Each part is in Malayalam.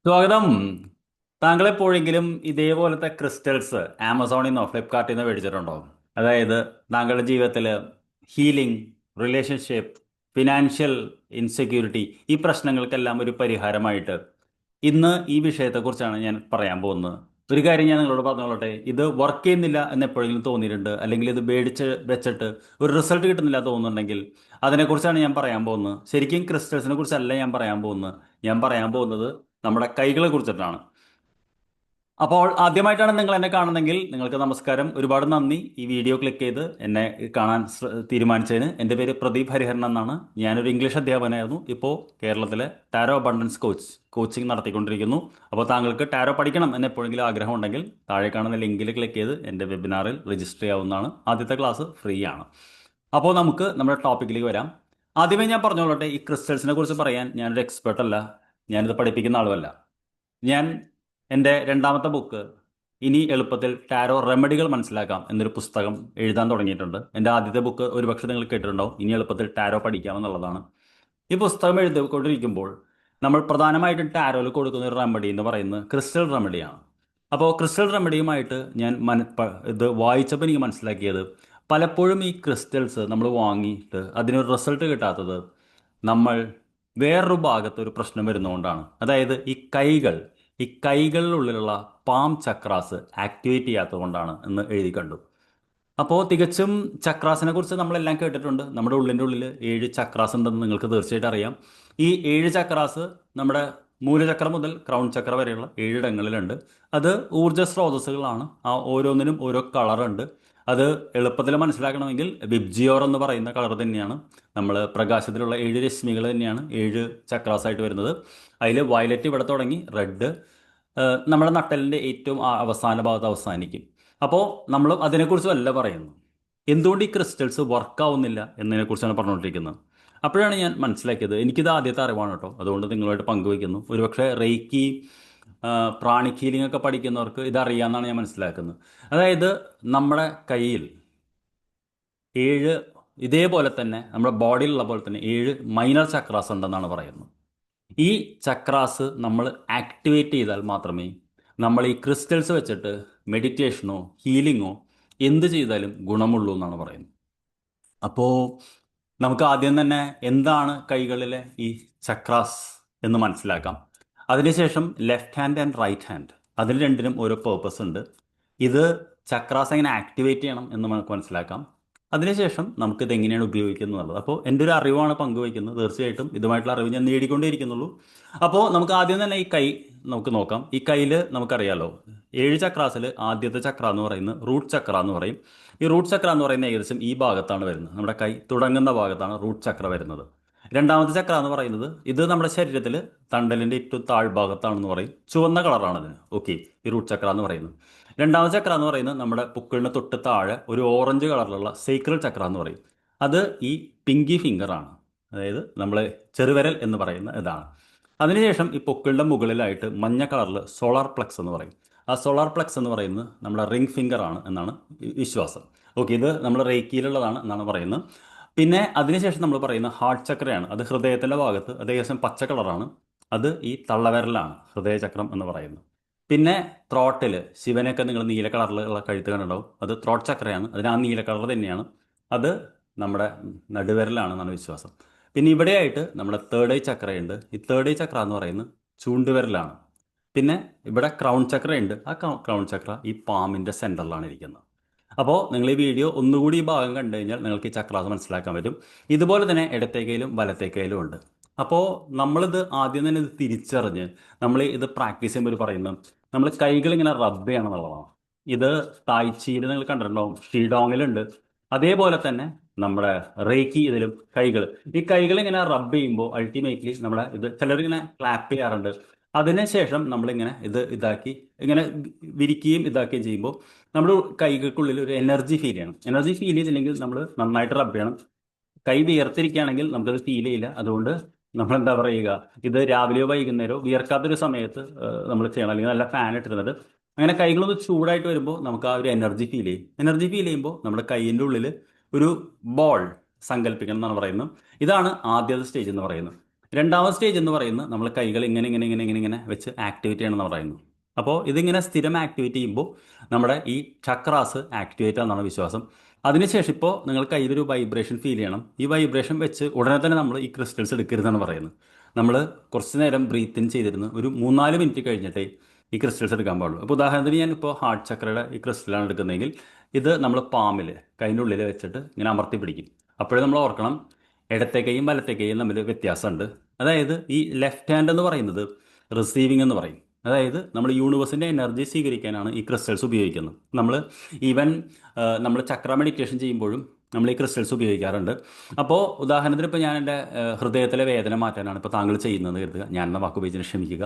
സ്വാഗതം. താങ്കൾ എപ്പോഴെങ്കിലും ഇതേപോലത്തെ ക്രിസ്റ്റൽസ് ആമസോണിൽ നിന്നോ ഫ്ലിപ്കാർട്ടിൽ നിന്നോ മേടിച്ചിട്ടുണ്ടോ? അതായത് താങ്കളുടെ ജീവിതത്തിൽ ഹീലിംഗ്, റിലേഷൻഷിപ്പ്, ഫിനാൻഷ്യൽ ഇൻസെക്യൂരിറ്റി, ഈ പ്രശ്നങ്ങൾക്കെല്ലാം ഒരു പരിഹാരമായിട്ട് ഇന്ന് ഈ വിഷയത്തെക്കുറിച്ചാണ് ഞാൻ പറയാൻ പോകുന്നത്. ഒരു കാര്യം ഞാൻ നിങ്ങളോട് പറഞ്ഞോളട്ടെ, ഇത് വർക്ക് ചെയ്യുന്നില്ല എന്ന് എപ്പോഴെങ്കിലും തോന്നിയിട്ടുണ്ട്, അല്ലെങ്കിൽ ഇത് മേടിച്ച് വെച്ചിട്ട് ഒരു റിസൾട്ട് കിട്ടുന്നില്ല തോന്നുന്നുണ്ടെങ്കിൽ അതിനെക്കുറിച്ചാണ് ഞാൻ പറയാൻ പോകുന്നത്. ശരിക്കും ക്രിസ്റ്റൽസിനെ കുറിച്ചല്ല ഞാൻ പറയാൻ പോകുന്നത്. ഞാൻ പറയാൻ പോകുന്നത് നമ്മുടെ കൈകളെ കുറിച്ചിട്ടാണ്. അപ്പോൾ ആദ്യമായിട്ടാണ് നിങ്ങൾ എന്നെ കാണുന്നെങ്കിൽ നിങ്ങൾക്ക് നമസ്കാരം, ഒരുപാട് നന്ദി ഈ വീഡിയോ ക്ലിക്ക് ചെയ്ത് എന്നെ കാണാൻ തീരുമാനിച്ചതിന്. എൻ്റെ പേര് പ്രദീപ് ഹരിഹരൻ എന്നാണ്. ഞാനൊരു ഇംഗ്ലീഷ് അധ്യാപകനായിരുന്നു. ഇപ്പോൾ കേരളത്തിലെ ടാരോ അബണ്ടൻസ് കോച്ചിങ് നടത്തിക്കൊണ്ടിരിക്കുന്നു. അപ്പോൾ താങ്കൾക്ക് ടാരോ പഠിക്കണം എന്ന് എപ്പോഴെങ്കിലും ആഗ്രഹം ഉണ്ടെങ്കിൽ താഴെ കാണുന്ന ലിങ്കിൽ ക്ലിക്ക് ചെയ്ത് എൻ്റെ വെബിനാറിൽ രജിസ്റ്റർ ചെയ്യാവുന്നതാണ്. ആദ്യത്തെ ക്ലാസ് ഫ്രീ ആണ്. അപ്പോൾ നമുക്ക് നമ്മുടെ ടോപ്പിക്കിലേക്ക് വരാം. ആദ്യമേ ഞാൻ പറഞ്ഞോളട്ടെ, ഈ ക്രിസ്റ്റൽസിനെ കുറിച്ച് പറയാൻ ഞാനൊരു എക്സ്പെർട്ട് അല്ല, ഞാനിത് പഠിപ്പിക്കുന്ന ആളുമല്ല. ഞാൻ എൻ്റെ രണ്ടാമത്തെ ബുക്ക് ഇനി എളുപ്പത്തിൽ ടാരോ റെമഡികൾ മനസ്സിലാക്കാം എന്നൊരു പുസ്തകം എഴുതാൻ തുടങ്ങിയിട്ടുണ്ട്. എൻ്റെ ആദ്യത്തെ ബുക്ക് ഒരുപക്ഷെ നിങ്ങൾ കേട്ടിട്ടുണ്ടാവും, ഇനി എളുപ്പത്തിൽ ടാരോ പഠിക്കാം എന്നുള്ളതാണ്. ഈ പുസ്തകം എഴുതിക്കൊണ്ടിരിക്കുമ്പോൾ നമ്മൾ പ്രധാനമായിട്ടും ടാരോയിൽ കൊടുക്കുന്ന ഒരു റെമഡി എന്ന് പറയുന്നത് ക്രിസ്റ്റൽ റെമഡിയാണ്. അപ്പോൾ ക്രിസ്റ്റൽ റെമഡിയുമായിട്ട് ഞാൻ ഇത് വായിച്ചപ്പോൾ എനിക്ക് മനസ്സിലാക്കിയത്, പലപ്പോഴും ഈ ക്രിസ്റ്റൽസ് നമ്മൾ വാങ്ങിയിട്ട് അതിനൊരു റിസൾട്ട് കിട്ടാത്തത് നമ്മൾ വേറൊരു ഭാഗത്ത് ഒരു പ്രശ്നം വരുന്നതുകൊണ്ടാണ്. അതായത് ഈ കൈകളിലുള്ളിലുള്ള പാം ചക്രാസ് ആക്ടിവേറ്റ് ചെയ്യാത്തത് കൊണ്ടാണ് എന്ന് എഴുതി കണ്ടു. അപ്പോൾ തികച്ചും ചക്രാസിനെ കുറിച്ച് നമ്മളെല്ലാം കേട്ടിട്ടുണ്ട്. നമ്മുടെ ഉള്ളിൻ്റെ ഉള്ളിൽ 7 ചക്രാസ് ഉണ്ടെന്ന് നിങ്ങൾക്ക് തീർച്ചയായിട്ടും അറിയാം. ഈ 7 ചക്രാസ് നമ്മുടെ മൂലചക്രം മുതൽ ക്രൗൺ ചക്ര വരെയുള്ള 7 ഇടങ്ങളിലുണ്ട്. അത് ഊർജ്ജ സ്രോതസ്സുകളാണ്. ആ ഓരോന്നിനും ഓരോ കളറുണ്ട്. അത് എളുപ്പത്തിൽ മനസ്സിലാക്കണമെങ്കിൽ വിബ്ജിയോർ എന്ന് പറയുന്ന കളർ തന്നെയാണ്. നമ്മൾ പ്രകാശത്തിലുള്ള 7 രശ്മികൾ തന്നെയാണ് 7 ചക്രാസ് ആയിട്ട് വരുന്നത്. അതിൽ വയലറ്റ് ഇവിടെ തുടങ്ങി റെഡ് നമ്മുടെ നട്ടലിൻ്റെ ഏറ്റവും അവസാന ഭാഗത്ത് അവസാനിക്കും. അപ്പോൾ നമ്മൾ അതിനെക്കുറിച്ച് അല്ല പറയുന്നു. എന്തുകൊണ്ട് ഈ ക്രിസ്റ്റൽസ് വർക്ക് ആവുന്നില്ല എന്നതിനെക്കുറിച്ചാണ് പറഞ്ഞുകൊണ്ടിരിക്കുന്നത്. അപ്പോഴാണ് ഞാൻ മനസ്സിലാക്കിയത്, എനിക്കിത് ആദ്യത്തെ അറിവാണ് കേട്ടോ, അതുകൊണ്ട് നിങ്ങളുമായിട്ട് പങ്കുവയ്ക്കുന്നു. ഒരുപക്ഷെ റേക്കി, പ്രാണിക് ഹീലിംഗ് ഒക്കെ പഠിക്കുന്നവർക്ക് ഇതറിയാമെന്നാണ് ഞാൻ മനസ്സിലാക്കുന്നത്. അതായത് നമ്മുടെ കയ്യിൽ 7, ഇതേപോലെ തന്നെ നമ്മുടെ ബോഡിയിലുള്ള പോലെ തന്നെ 7 മൈനർ ചക്രാസ് ഉണ്ടെന്നാണ് പറയുന്നത്. ഈ ചക്രാസ് നമ്മൾ ആക്ടിവേറ്റ് ചെയ്താൽ മാത്രമേ നമ്മൾ ഈ ക്രിസ്റ്റൽസ് വെച്ചിട്ട് മെഡിറ്റേഷനോ ഹീലിങ്ങോ എന്ത് ചെയ്താലും ഗുണമുള്ളൂ എന്നാണ് പറയുന്നത്. അപ്പോൾ നമുക്ക് ആദ്യം തന്നെ എന്താണ് കൈകളിലെ ഈ ചക്രാസ് എന്ന് മനസ്സിലാക്കാം. അതിനുശേഷം left hand and right hand, അതിന് രണ്ടിനും ഓരോ പേർപ്പസ് ഉണ്ട്. ഇത് ചക്രാസ് എങ്ങനെ ആക്ടിവേറ്റ് ചെയ്യണം എന്ന് നമുക്ക് മനസ്സിലാക്കാം. അതിനുശേഷം നമുക്കിത് എങ്ങനെയാണ് ഉപയോഗിക്കുന്നത് എന്നുള്ളത്. അപ്പോൾ എൻ്റെ ഒരു അറിവാണ് പങ്കുവയ്ക്കുന്നത്. തീർച്ചയായിട്ടും ഇതുമായിട്ടുള്ള അറിവ് ഞാൻ നേടിക്കൊണ്ടേയിരിക്കുന്നുള്ളൂ. അപ്പോൾ നമുക്ക് ആദ്യം തന്നെ ഈ കൈ നമുക്ക് നോക്കാം. ഈ കയ്യിൽ നമുക്കറിയാലോ, 7 ചക്രാസിൽ ആദ്യത്തെ ചക്ര എന്ന് പറയുന്നത് റൂട്ട് ചക്ര എന്ന് പറയും. ഈ റൂട്ട് ചക്ര എന്ന് പറയുന്നത് ഏകദേശം ഈ ഭാഗത്താണ് വരുന്നത്. നമ്മുടെ കൈ തുടങ്ങുന്ന ഭാഗത്താണ് റൂട്ട് ചക്ര വരുന്നത്. രണ്ടാമത്തെ ചക്ര എന്ന് പറയുന്നത് ഇത് നമ്മുടെ ശരീരത്തിൽ തണ്ടലിൻ്റെ ഏറ്റവും താഴ്ഭാഗത്താണെന്ന് പറയും. ചുവന്ന കളറാണ് ഓക്കെ, ഈ റൂട്ട് ചക്ര എന്ന് പറയുന്നത്. രണ്ടാമത്തെ ചക്ര എന്ന് പറയുന്നത് നമ്മുടെ പുക്കിളിന് തൊട്ട് താഴെ ഒരു ഓറഞ്ച് കളറിലുള്ള സൈക്കിൾ ചക്ര എന്ന് പറയും. അത് ഈ പിങ്കി ഫിംഗർ ആണ്, അതായത് നമ്മൾ ചെറുവിരൽ എന്ന് പറയുന്ന ഇതാണ്. അതിനുശേഷം ഈ പൊക്കിളിൻ്റെ മുകളിലായിട്ട് മഞ്ഞ കളറിൽ സോളാർ പ്ലക്സ് എന്ന് പറയും. ആ സോളാർ പ്ലക്സ് എന്ന് പറയുന്നത് നമ്മുടെ റിംഗ് ഫിംഗർ ആണ് എന്നാണ് വിശ്വാസം. ഓക്കെ, ഇത് നമ്മൾ റേക്കിയിലുള്ളതാണ് എന്നാണ് പറയുന്നത്. പിന്നെ അതിനുശേഷം നമ്മൾ പറയുന്ന ഹാർട്ട് ചക്രയാണ്. അത് ഹൃദയത്തിൻ്റെ ഭാഗത്ത്, അത് ഏകദേശം പച്ച കളറാണ്. അത് ഈ തള്ളവിരലാണ് ഹൃദയചക്രം എന്ന് പറയുന്നത്. പിന്നെ ത്രോട്ടിൽ, ശിവനൊക്കെ നിങ്ങൾ നീല കളറിലുള്ള കഴുത്ത് കണ്ടുണ്ടാവും, അത് ത്രോട്ട് ചക്രയാണ്. അതിന് ആ നീല കളർ തന്നെയാണ്. അത് നമ്മുടെ നടുവിരലാണ് എന്നാണ് വിശ്വാസം. പിന്നെ ഇവിടെയായിട്ട് നമ്മുടെ തേർഡ് ഐ ചക്രയുണ്ട്. ഈ തേർഡ് ഐ ചക്ര എന്ന് പറയുന്നത് ചൂണ്ടുവിരലാണ്. പിന്നെ ഇവിടെ ക്രൗൺ ചക്രയുണ്ട്. ആ ക്രൗൺ ചക്ര ഈ പാമ്പിൻ്റെ സെൻറ്ററിലാണ് ഇരിക്കുന്നത്. അപ്പോൾ നിങ്ങൾ ഈ വീഡിയോ ഒന്നുകൂടി ഈ ഭാഗം കണ്ടു കഴിഞ്ഞാൽ നിങ്ങൾക്ക് ഈ ചക്രാസ് മനസ്സിലാക്കാൻ പറ്റും. ഇതുപോലെ തന്നെ ഇടത്തേക്കയിലും വലത്തേക്കയിലും ഉണ്ട്. അപ്പോൾ നമ്മളിത് ആദ്യം തന്നെ ഇത് തിരിച്ചറിഞ്ഞ് നമ്മൾ ഇത് പ്രാക്ടീസ് ചെയ്യുമ്പോൾ പറയുന്നത് നമ്മൾ കൈകൾ ഇങ്ങനെ റബ്ബ് ചെയ്യണം എന്നുള്ളതാണ്. ഇത് തായ്ച്ചിയിൽ നിങ്ങൾ കണ്ടിട്ടുണ്ടാവും, ഷീഡോങ്ങിലുണ്ട്. അതേപോലെ തന്നെ നമ്മുടെ റേക്കി ഇതിലും ഈ കൈകൾ ഇങ്ങനെ റബ്ബ് ചെയ്യുമ്പോൾ അൾട്ടിമേറ്റ്ലി നമ്മുടെ ഇത് ചിലരിങ്ങനെ ക്ലാപ്പ് ചെയ്യാറുണ്ട്. അതിനുശേഷം നമ്മളിങ്ങനെ ഇതാക്കി ഇങ്ങനെ വിരിക്കുകയും ഇതാക്കുകയും ചെയ്യുമ്പോൾ നമ്മുടെ കൈകൾക്കുള്ളിൽ ഒരു എനർജി ഫീൽ ചെയ്യണം. എനർജി ഫീൽ ചെയ്തില്ലെങ്കിൽ നമ്മൾ നന്നായിട്ട് റബ്ബ് ചെയ്യണം. കൈ വിയർത്തിരിക്കുകയാണെങ്കിൽ നമുക്കത് ഫീൽ ചെയ്യില്ല. അതുകൊണ്ട് നമ്മൾ എന്താ പറയുക, ഇത് രാവിലെയോ വൈകുന്നേരമോ വിയർക്കാത്തൊരു സമയത്ത് നമ്മൾ ചെയ്യണം, അല്ലെങ്കിൽ നല്ല ഫാൻ ഇട്ടിരുന്നത്. അങ്ങനെ കൈകളൊന്ന് ചൂടായിട്ട് വരുമ്പോൾ നമുക്ക് ആ ഒരു എനർജി ഫീൽ ചെയ്യും. എനർജി ഫീൽ ചെയ്യുമ്പോൾ നമ്മുടെ കൈയിൻ്റെ ഉള്ളിൽ ഒരു ബോൾ സങ്കല്പിക്കണം എന്നാണ് പറയുന്നത്. ഇതാണ് ആദ്യത്തെ സ്റ്റേജ് എന്ന് പറയുന്നത്. രണ്ടാമത്തെ സ്റ്റേജ് എന്ന് പറയുന്നത് നമ്മൾ കൈകൾ ഇങ്ങനെ ഇങ്ങനെ ഇങ്ങനെ ഇങ്ങനെ ഇങ്ങനെ വെച്ച് ആക്ടിവേറ്റ് ചെയ്യണമെന്ന് പറയുന്നു. അപ്പോൾ ഇതിങ്ങനെ സ്ഥിരം ആക്ടിവേറ്റ് ചെയ്യുമ്പോൾ നമ്മുടെ ഈ ചക്രാസ് ആക്ടിവേറ്റ് ആണെന്നാണ് വിശ്വാസം. അതിനുശേഷം ഇപ്പോൾ നിങ്ങൾ കയ്യിലൊരു വൈബ്രേഷൻ ഫീൽ ചെയ്യണം. ഈ വൈബ്രേഷൻ വെച്ച് ഉടനെ തന്നെ നമ്മൾ ഈ ക്രിസ്റ്റൽസ് എടുക്കരുതെന്നാണ് പറയുന്നത്. നമ്മൾ കുറച്ച് നേരം ബ്രീത്ത് ഇൻ ചെയ്തിരുന്ന് ഒരു 3-4 മിനിറ്റ് കഴിഞ്ഞിട്ടേ ഈ ക്രിസ്റ്റൽസ് എടുക്കാൻ പാടുള്ളൂ. അപ്പോൾ ഉദാഹരണത്തിന് ഞാൻ ഇപ്പോൾ ഹാർട്ട് ചക്രയുടെ ഈ ക്രിസ്റ്റലാണ് എടുക്കുന്നതെങ്കിൽ ഇത് നമ്മൾ പാമിൽ കൈൻ്റെ ഉള്ളിൽ വെച്ചിട്ട് ഇങ്ങനെ അമർത്തി പിടിക്കും. അപ്പോഴേ നമ്മൾ ഓർക്കണം, ഇടത്തെ കൈയും വലത്തെ കൈയും തമ്മിൽ വ്യത്യാസമുണ്ട്. അതായത് ഈ ലെഫ്റ്റ് ഹാൻഡ് എന്ന് പറയുന്നത് റിസീവിംഗ് എന്ന് പറയും. അതായത് നമ്മൾ യൂണിവേഴ്സിൻ്റെ എനർജി സ്വീകരിക്കാനാണ് ഈ ക്രിസ്റ്റൽസ് ഉപയോഗിക്കുന്നത്. നമ്മൾ ഈവൻ നമ്മൾ ചക്ര മെഡിറ്റേഷൻ ചെയ്യുമ്പോഴും നമ്മൾ ഈ ക്രിസ്റ്റൽസ് ഉപയോഗിക്കാറുണ്ട്. അപ്പോൾ ഉദാഹരണത്തിന് ഇപ്പോൾ ഞാൻ എൻ്റെ ഹൃദയത്തിലെ വേദന മാറ്റാനാണ് ഇപ്പോൾ താങ്കൾ ചെയ്യുന്നത് കരുതുക. ഞാൻ എന്ന വാക്ക് ഉപയോഗിച്ച് ക്ഷമിക്കുക,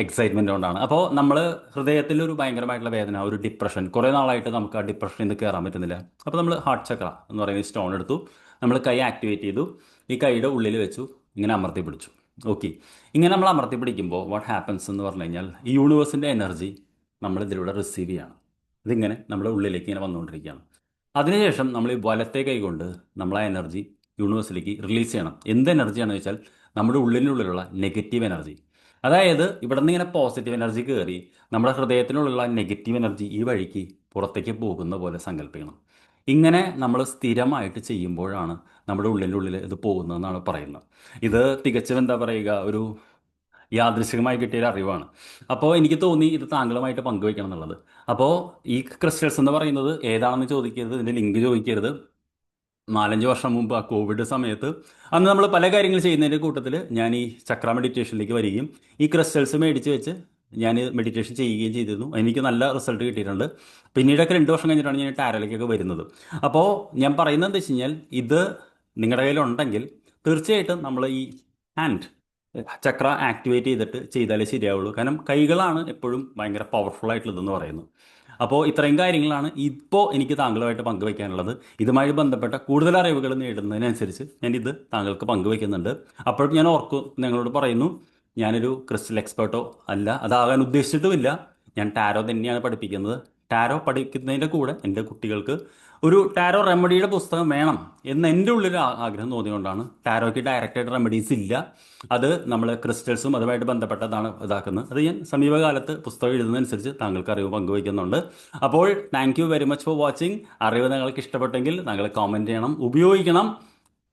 എക്സൈറ്റ്മെൻ്റ് കൊണ്ടാണ്. അപ്പോൾ നമ്മൾ ഹൃദയത്തിൽ ഒരു ഭയങ്കരമായിട്ടുള്ള വേദന, ഒരു ഡിപ്രഷൻ, കുറേ നാളായിട്ട് നമുക്ക് ആ ഡിപ്രഷനിൽ നിന്ന് കയറാൻ പറ്റുന്നില്ല. അപ്പോൾ നമ്മൾ ഹാർട്ട് ചക്ര എന്ന് പറയുന്ന സ്റ്റോൺ എടുത്തു, നമ്മൾ കൈ ആക്ടിവേറ്റ് ചെയ്തു, ഈ കൈയുടെ ഉള്ളിൽ വെച്ചു, ഇങ്ങനെ അമർത്തി പിടിച്ചു. ഓക്കെ, ഇങ്ങനെ നമ്മൾ അമർത്തി പിടിക്കുമ്പോൾ വാട്ട് ഹാപ്പൻസ് എന്ന് പറഞ്ഞു കഴിഞ്ഞാൽ ഈ യൂണിവേഴ്സിൻ്റെ എനർജി നമ്മൾ ഇതിലൂടെ റിസീവ് ചെയ്യണം. ഇതിങ്ങനെ നമ്മുടെ ഉള്ളിലേക്ക് ഇങ്ങനെ വന്നുകൊണ്ടിരിക്കുകയാണ്. അതിനുശേഷം നമ്മൾ ഈ വലത്തെ കൈ കൊണ്ട് നമ്മൾ ആ എനർജി യൂണിവേഴ്സിലേക്ക് റിലീസ് ചെയ്യണം. എന്ത് എനർജിയാണെന്ന് വെച്ചാൽ നമ്മുടെ ഉള്ളിനുള്ളിലുള്ള നെഗറ്റീവ് എനർജി. അതായത് ഇവിടെ നിന്ന് ഇങ്ങനെ പോസിറ്റീവ് എനർജി കയറി നമ്മുടെ ഹൃദയത്തിനുള്ളിലുള്ള നെഗറ്റീവ് എനർജി ഈ വഴിക്ക് പുറത്തേക്ക് പോകുന്ന പോലെ സങ്കല്പിക്കണം. ഇങ്ങനെ നമ്മൾ സ്ഥിരമായിട്ട് ചെയ്യുമ്പോഴാണ് നമ്മുടെ ഉള്ളിൻ്റെ ഉള്ളിൽ ഇത് പോകുന്നതെന്നാണ് പറയുന്നത്. ഇത് തികച്ചും എന്താ പറയുക, ഒരു യാദൃശികമായി കിട്ടിയൊരു അറിവാണ്. അപ്പോൾ എനിക്ക് തോന്നി ഇത് താങ്കളുമായിട്ട് പങ്കുവയ്ക്കണം എന്നുള്ളത്. അപ്പോൾ ഈ ക്രിസ്റ്റൽസ് എന്ന് പറയുന്നത് ഏതാണെന്ന് ചോദിക്കരുത്, ഇതിൻ്റെ ലിങ്ക് ചോദിക്കരുത്. 4-5 വർഷം മുമ്പ് ആ കോവിഡ് സമയത്ത് അന്ന് നമ്മൾ പല കാര്യങ്ങൾ ചെയ്യുന്നതിൻ്റെ കൂട്ടത്തിൽ ഞാൻ ഈ ചക്ര മെഡിറ്റേഷനിലേക്ക് വരികയും ഈ ക്രിസ്റ്റൽസ് മേടിച്ച് വെച്ച് ഞാൻ മെഡിറ്റേഷൻ ചെയ്യുകയും ചെയ്തിരുന്നു. എനിക്ക് നല്ല റിസൾട്ട് കിട്ടിയിട്ടുണ്ട്. പിന്നീടൊക്കെ 2 വർഷം കഴിഞ്ഞിട്ടാണ് ഞാൻ ടാരോയിലേക്കൊക്കെ വരുന്നത്. അപ്പോൾ ഞാൻ പറയുന്നത് എന്താ വെച്ച് കഴിഞ്ഞാൽ, ഇത് നിങ്ങളുടെ കയ്യിലുണ്ടെങ്കിൽ തീർച്ചയായിട്ടും നമ്മൾ ഈ ഹാൻഡ് ചക്ര ആക്ടിവേറ്റ് ചെയ്തിട്ട് ചെയ്താലേ ശരിയാവുള്ളൂ. കാരണം കൈകളാണ് എപ്പോഴും ഭയങ്കര പവർഫുൾ ആയിട്ടുള്ളതെന്ന് പറയുന്നത്. അപ്പോൾ ഇത്രയും കാര്യങ്ങളാണ് ഇപ്പോൾ എനിക്ക് താങ്കളുമായിട്ട് പങ്കുവയ്ക്കാനുള്ളത്. ഇതുമായി ബന്ധപ്പെട്ട കൂടുതൽ അറിവുകൾ നേടുന്നതിനനുസരിച്ച് ഞാനിത് താങ്കൾക്ക് പങ്കുവയ്ക്കുന്നുണ്ട്. അപ്പോഴും ഞാൻ നിങ്ങളോട് പറയുന്നു, ഞാനൊരു ക്രിസ്റ്റൽ എക്സ്പേർട്ടോ അല്ല, അതാകാൻ ഉദ്ദേശിച്ചിട്ടുമില്ല. ഞാൻ ടാരോ തന്നെയാണ് പഠിപ്പിക്കുന്നത്. ടാരോ പഠിക്കുന്നതിൻ്റെ കൂടെ എൻ്റെ കുട്ടികൾക്ക് ഒരു ടാരോ റെമഡിയുടെ പുസ്തകം വേണം എന്ന് എൻ്റെ ഉള്ളിൽ ആഗ്രഹം തോന്നിയുകൊണ്ടാണ്. ടാരോയ്ക്ക് ഡയറക്റ്റായിട്ട് റെമഡീസ് ഇല്ല, അത് നമ്മൾ ക്രിസ്റ്റൽസും അതുമായിട്ട് ബന്ധപ്പെട്ടതാണ് ഇതാക്കുന്നത്. അത് ഞാൻ സമീപകാലത്ത് പുസ്തകം എഴുതുന്നതനുസരിച്ച് താങ്കൾക്ക് അറിവ് പങ്കുവയ്ക്കുന്നുണ്ട്. അപ്പോൾ thank you very much for watching. അറിവ് നിങ്ങൾക്ക് ഇഷ്ടപ്പെട്ടെങ്കിൽ താങ്കൾ കോമെൻറ്റ് ചെയ്യണം, ഉപയോഗിക്കണം,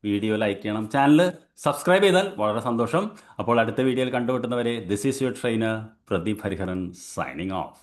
വീഡിയോ ലൈക്ക് ചെയ്യണം, ചാനൽ സബ്സ്ക്രൈബ് ചെയ്താൽ വളരെ സന്തോഷം. അപ്പോൾ അടുത്ത വീഡിയോയിൽ കണ്ടുമുട്ടുന്നവരെ, this is your trainer Pradeep Hariharan signing of.